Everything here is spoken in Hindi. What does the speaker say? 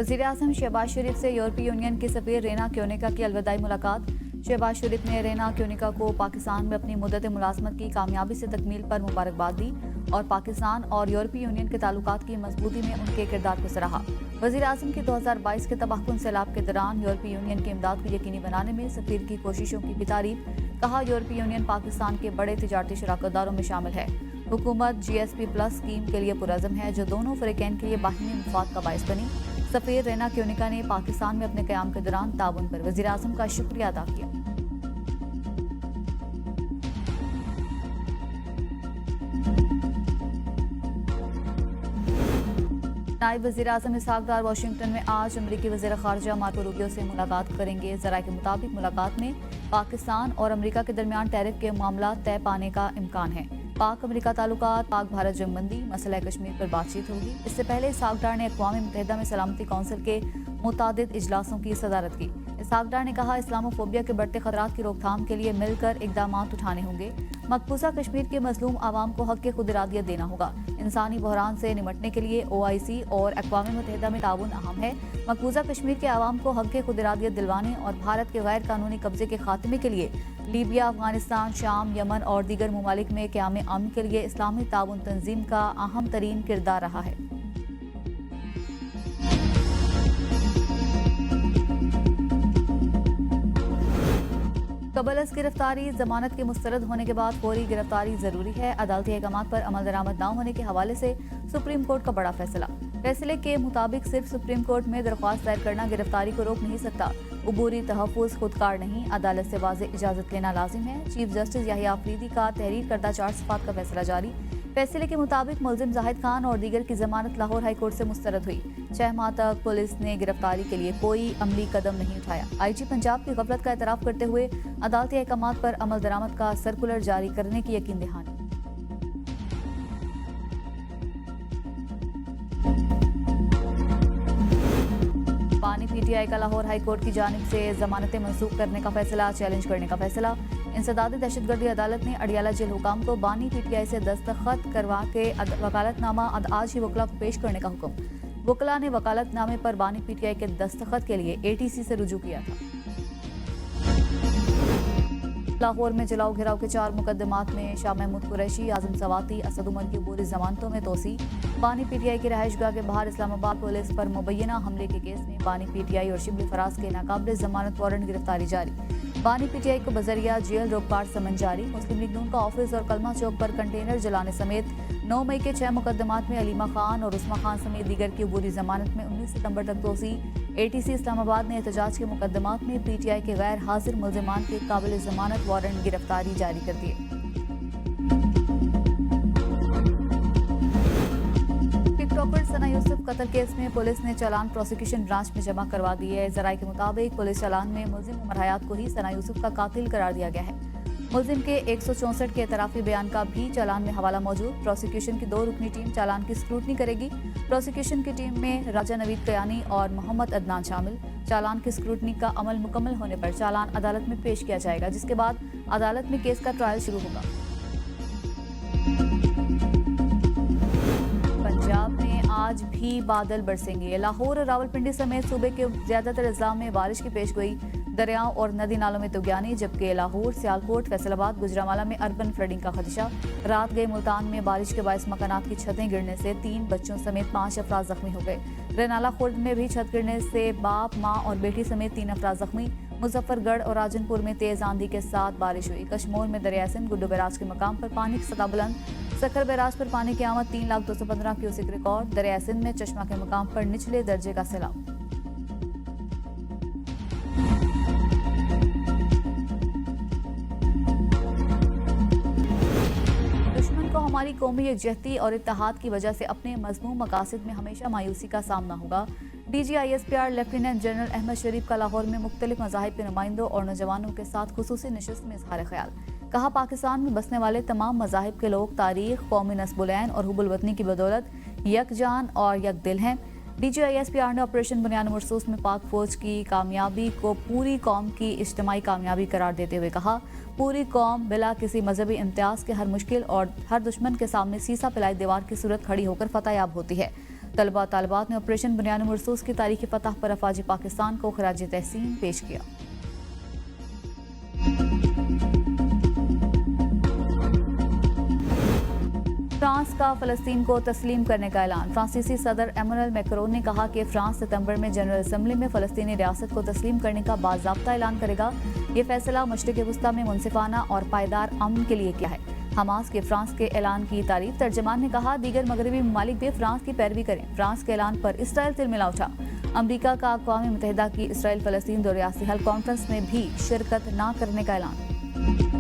वज़ीर-ए-आज़म शहबाज शरीफ से यूरोपीय यूनियन के सफ़ीर रेना क्योनिका की अलविदाई मुलाकात। शहबाज शरीफ ने रेना क्योनिका को पाकिस्तान में अपनी मुद्दत मुलाज़मत की कामयाबी से तकमील पर मुबारकबाद दी और पाकिस्तान और यूरोपीय यूनियन के ताल्लुकात की मजबूती में उनके किरदार को सराहा। वज़ीर-ए-आज़म के 2022 के तबाहकुन सैलाब के दौरान यूरोपीय यूनियन की इमदाद को यकीनी बनाने में सफ़ीर की कोशिशों की भी तारीफ। कहा, यूरोपीय यूनियन पाकिस्तान के बड़े तिजारती शराकतदारों में शामिल है। हुकूमत GSP+ स्कीम के लिए पुरज़म है जो दोनों फ़रीक़ैन के लिए बाहिनी मुफाद का बाइस बनी। सफ़ीर रेना क्योनिका ने पाकिस्तान में अपने क़याम के दौरान ताउन पर वज़ीर-ए-आज़म का शुक्रिया अदा किया। नायब वज़ीर-ए-आज़म इसहाक डार वाशिंगटन में आज अमरीकी वज़ीर ख़ारजा मार्को रूबियो से मुलाकात करेंगे। ज़राए के मुताबिक मुलाकात में पाकिस्तान और अमरीका के दरमियान टैरिफ के मामला तय पाने का इम्कान है। पाक अमरीका ताल्लुकात, पाक भारत जंगबंदी, मसला कश्मीर पर बातचीत होगी। इससे पहले इसहाक डार ने अक़वाम मुत्तहिदा में सलामती कौंसिल के मुतादिद इजलासों की सदारत की। इसहाक डार ने कहा, इस्लामोफोबिया के बढ़ते खतरात की रोकथाम के लिए मिलकर इक़दामात उठाने होंगे। मकबूजा कश्मीर के मजलूम आवाम को हक़ खुद इरादियत देना होगा। इंसानी बहरान से निमटने के लिए OIC और अक़वाम मुत्तहिदा में ताउन अहम है। मकबूजा कश्मीर के आवाम को हक़ खुद इरादियत दिलवाने और भारत के गैर कानूनी कब्जे के खात्मे के लिए लीबिया, अफगानिस्तान, शाम, यमन और दीगर ममालिक में क़याम अमन के लिए इस्लामी ताउन तंजीम का अहम तरीन किरदार रहा है। कबल गिरफ्तारी जमानत के मुस्तरद होने के बाद फौरी गिरफ्तारी जरूरी है। अदालती अहकामात पर अमल दरामद न होने के हवाले से सुप्रीम कोर्ट का बड़ा फैसला। फैसले के मुताबिक सिर्फ सुप्रीम कोर्ट में दरख्वास्त दायर करना गिरफ्तारी को रोक नहीं सकता। उबूरी तहफ़्फ़ुज़ खुदकार नहीं, अदालत से वाज़ेह इजाज़त लेना लाजिम है। चीफ जस्टिस याहिया अफरीदी का तहरीर करदा 4 सफ़ात का फैसला जारी। फैसले के मुताबिक मुलजिम जाहिद खान और दीगर की जमानत लाहौर हाई कोर्ट से मुस्तरद हुई। 6 माह तक पुलिस ने गिरफ्तारी के लिए कोई अमली कदम नहीं उठाया। IG पंजाब की गफलत का एतराफ़ करते हुए अदालती अहकामात पर अमल दरामद का सर्कुलर जारी करने की यकीन दहानी। बानी PTI का लाहौर हाई कोर्ट की जानिब से जमानतें मंसूख करने का फैसला चैलेंज करने का फैसला। इंसदादी दहशतगर्दी अदालत ने अडियाला जेल हुकाम को बानी PTI से दस्तखत करवा के वकालतनामा आज ही वकला को पेश करने का हुक्म। वकला ने वकालतनामे पर बानी PTI के दस्तखत के लिए ATC से रुजू किया था। लाहौर में जलाओ घिराव के 4 मुकदमात में शाह महमूद कुरैशी, आजम सवाती, असद उमर की पूरी जमानतों में तोसी। बानी PTI की रहायशगाह के बाहर इस्लामाबाद पुलिस पर मुबैना हमले के केस में बानी PTI और शिबली फराज के नाकाबिले जमानत वारंट गिरफ्तारी जारी। बानी PTI को बजरिया जेल रोकपार समन जारी। मुस्लिम लीग नून का ऑफिस और कलमा चौक पर कंटेनर जलाने समेत 9 मई के 6 मुकदमात में अलीमा खान और उस्मा खान समेत दीगर की अबूरी जमानत में 19 सितंबर तक तोसी। ATC इस्लामाबाद ने एहतजाज के मुकदमात में PTI के गैर हाजिर मुल्जिमान के काबिल जमानत वारंट गिरफ्तारी जारी कर दिए। टिकटॉकर सना यूसुफ कत्ल केस में पुलिस ने चालान प्रोसिक्यूशन ब्रांच में जमा करवा दिए। जराये के मुताबिक पुलिस चालान में मुल्जिम उमर हयात को ही सना यूसुफ का कातिल करार दिया गया है। मुल्जिम के 164 के एतराफ़ी बयान का भी चालान में हवाला मौजूद। प्रोसिक्यूशन की 2 रुकनी टीम चालान की स्क्रूटनी करेगी। प्रोसिक्यूशन की टीम में राजा नवीद कयानी और मोहम्मद अदनान शामिल। चालान की स्क्रूटनी का अमल मुकम्मल होने पर चालान अदालत में पेश किया जाएगा, जिसके बाद अदालत में केस का ट्रायल शुरू होगा। पंजाब में आज भी बादल बरसेंगे। लाहौर और रावलपिंडी समेत सूबे के ज्यादातर अजला में बारिश की पेशगोई। दरियाओं और नदी नालों में तुगयानी, जबकि लाहौर, सियालकोट, फैसलाबाद, गुजरांवाला में अर्बन फ्लडिंग का खदशा। रात गए मुल्तान में बारिश के बायस मकानात की छतें गिरने से 3 बच्चों समेत 5 अफराद जख्मी हो गए। रेनाला खुर्द में भी छत गिरने से बाप, माँ और बेटी समेत 3 अफराद जख्मी। मुजफ्फरगढ़ और राजनपुर में तेज आंधी के साथ बारिश हुई। कश्मोर में दरिया सिंध गुड्डू बैराज के मकाम पर पानी की सतह बुलंद। सखर बैराज पर पानी की आमद 3,215 क्यूसेक रिकॉर्ड। दरिया सिंध में चश्मा के मकाम पर निचले दर्जे का सैलाब। दुश्मन को हमारी कौमी यकजहती और इत्तेहाद की वजह से अपने मज़मूम मकासद में हमेशा मायूसी का सामना होगा। DG ISPR lieutenant general Ahmed Sharif का लाहौर में मुख्तलिफ मज़ाहिब के नुमाइंदों और नौजवानों के साथ खुसूसी नशिस्त में इज़हार ख्याल। कहा, पाकिस्तान में बसने वाले तमाम मज़ाहिब के लोग तारीख, कौमी नस्बुलैन और हुब्बुल वतनी की बदौलत यकजान और यकदिल हैं। DG ISPR ने ऑपरेशन बुनियान मरसूस में पाक फौज की कामयाबी को पूरी कौम की इज्तिमाई कामयाबी करार देते हुए कहा, पूरी कौम बिला किसी मजहबी इम्तियाज के हर मुश्किल और हर दुश्मन के सामने सीसा पिलाई दीवार की सूरत खड़ी होकर फतहयाब होती है। तलबा तालिबात ने ऑपरेशन बुनियान मरसूस की तारीख फतह पर अफवाज पाकिस्तान को खराज तहसीन पेश किया। फ्रांस का फलस्तीन को तस्लीम करने का ऐलान। फ्रांसीसी सदर एमैनुअल मैक्रोन ने कहा कि फ्रांस सितंबर में जनरल असम्बली में फलस्तीनी रियासत को तस्लीम करने का बाज़ाब्ता ऐलान करेगा। ये फैसला मशरिक़ वस्ता में मुनसिफाना और पायदार अमन के लिए किया है। हमास के फ्रांस के ऐलान की तारीफ। तर्जमान ने कहा दीगर मगरबी ममालिक भी फ्रांस की पैरवी करें। फ्रांस के ऐलान पर इसराइल तिलमिला उठा। अमरीका का अक़वाम मुत्तहिदा की इसराइल फ़लस्तीन दो रियासी हल कॉन्फ्रेंस में भी शिरकत न करने का ऐलान।